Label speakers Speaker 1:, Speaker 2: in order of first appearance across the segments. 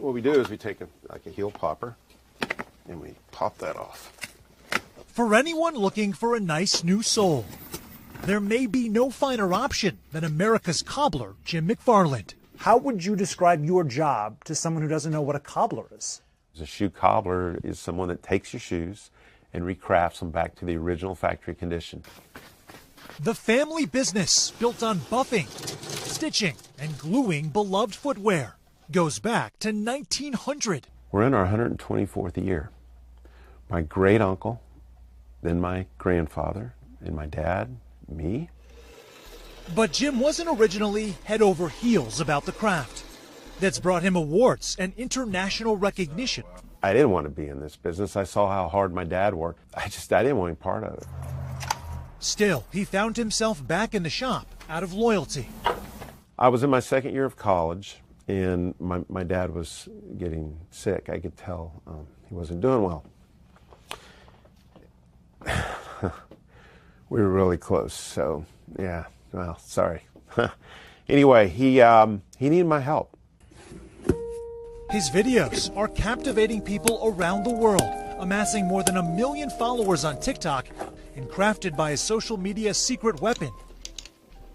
Speaker 1: what we do is we take like a heel popper and we pop that off.
Speaker 2: For anyone looking for a nice new sole, there may be no finer option than America's cobbler, Jim McFarland.
Speaker 3: How would you describe your job to someone who doesn't know what a cobbler is?
Speaker 1: A shoe cobbler is someone that takes your shoes and recrafts them back to the original factory condition.
Speaker 2: The family business, built on buffing, stitching, and gluing beloved footwear, goes back to 1900.
Speaker 1: We're in our 124th year. My great uncle, then my grandfather, and my dad, me.
Speaker 2: But Jim wasn't originally head over heels about the craft. That's brought him awards and international recognition.
Speaker 1: I didn't want to be in this business. I saw how hard my dad worked. I didn't want any part of it.
Speaker 2: Still, he found himself back in the shop out of loyalty.
Speaker 1: I was in my second year of college, and my dad was getting sick. I could tell he wasn't doing well. We were really close, so yeah, well, sorry. Anyway, he needed my help.
Speaker 2: His videos are captivating people around the world, amassing more than 1 million followers on TikTok and crafted by his social media secret weapon,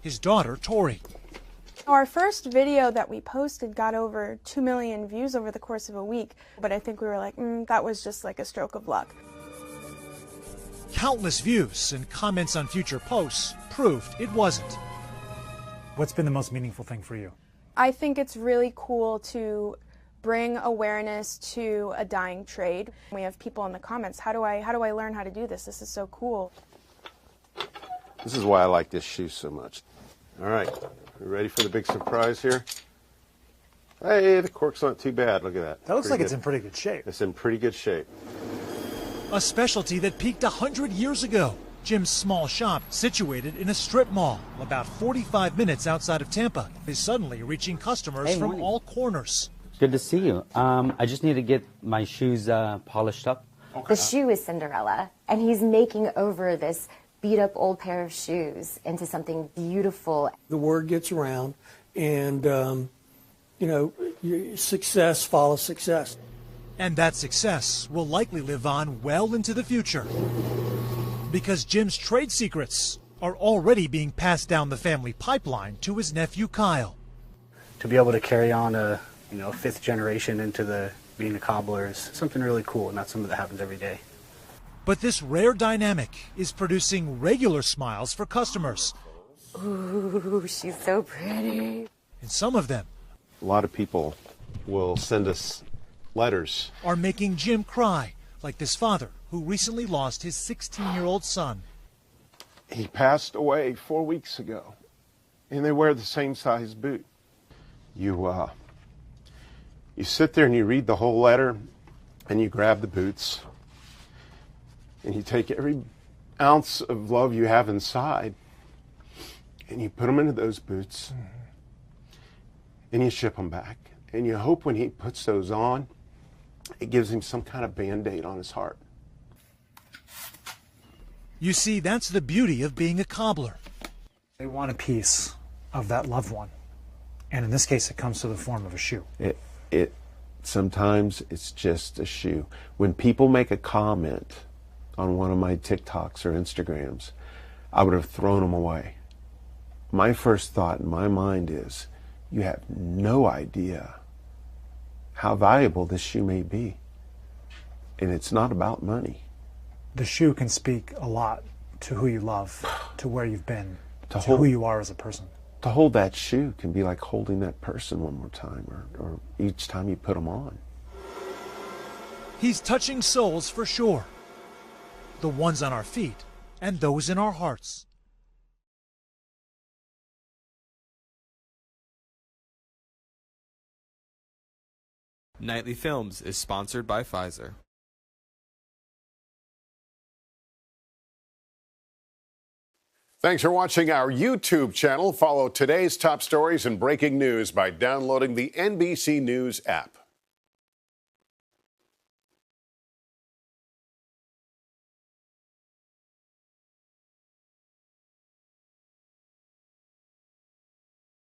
Speaker 2: his daughter, Tori.
Speaker 4: Our first video that we posted got over 2 million views over the course of a week, but I think we were like, that was just like a stroke of luck.
Speaker 2: Countless views and comments on future posts proved it wasn't.
Speaker 3: What's been the most meaningful thing for you?
Speaker 4: I think it's really cool to bring awareness to a dying trade. We have people in the comments, how do I learn how to do this? This is so cool.
Speaker 1: This is why I like this shoe so much. All right, we ready for the big surprise here? Hey, the cork's not too bad. Look at that.
Speaker 3: That looks like it's in pretty good shape.
Speaker 1: It's in pretty good shape.
Speaker 2: A specialty that peaked 100 years ago. Jim's small shop, situated in a strip mall about 45 minutes outside of Tampa, is suddenly reaching customers from all corners.
Speaker 5: Good to see you. I just need to get my shoes polished up.
Speaker 6: Okay. The shoe is Cinderella, and he's making over this beat-up old pair of shoes into something beautiful.
Speaker 7: The word gets around, and, success follows success.
Speaker 2: And that success will likely live on well into the future. Because Jim's trade secrets are already being passed down the family pipeline to his nephew, Kyle.
Speaker 8: To be able to carry on a fifth generation into being a cobbler is something really cool, and not something that happens every day.
Speaker 2: But this rare dynamic is producing regular smiles for customers.
Speaker 6: Ooh, she's so pretty.
Speaker 2: And some of them,
Speaker 1: a lot of people will send us letters,
Speaker 2: are making Jim cry, like this father who recently lost his 16-year-old son.
Speaker 1: He passed away 4 weeks ago, and they wear the same size boot. You sit there and you read the whole letter, and you grab the boots, and you take every ounce of love you have inside, and you put them into those boots, and you ship them back. And you hope when he puts those on, it gives him some kind of Band-Aid on his heart.
Speaker 2: You see, that's the beauty of being a cobbler.
Speaker 3: They want a piece of that loved one. And in this case, it comes to the form of a shoe.
Speaker 1: Sometimes it's just a shoe. When people make a comment on one of my TikToks or Instagrams, I would have thrown them away. My first thought in my mind is, you have no idea how valuable this shoe may be. And it's not about money.
Speaker 3: The shoe can speak a lot to who you love, to where you've been, to who you are as a person.
Speaker 1: To hold that shoe can be like holding that person one more time, or each time you put them on.
Speaker 2: He's touching souls for sure. The ones on our feet and those in our hearts.
Speaker 9: Nightly Films is sponsored by Pfizer.
Speaker 10: Thanks for watching our YouTube channel. Follow today's top stories and breaking news by downloading the NBC News app.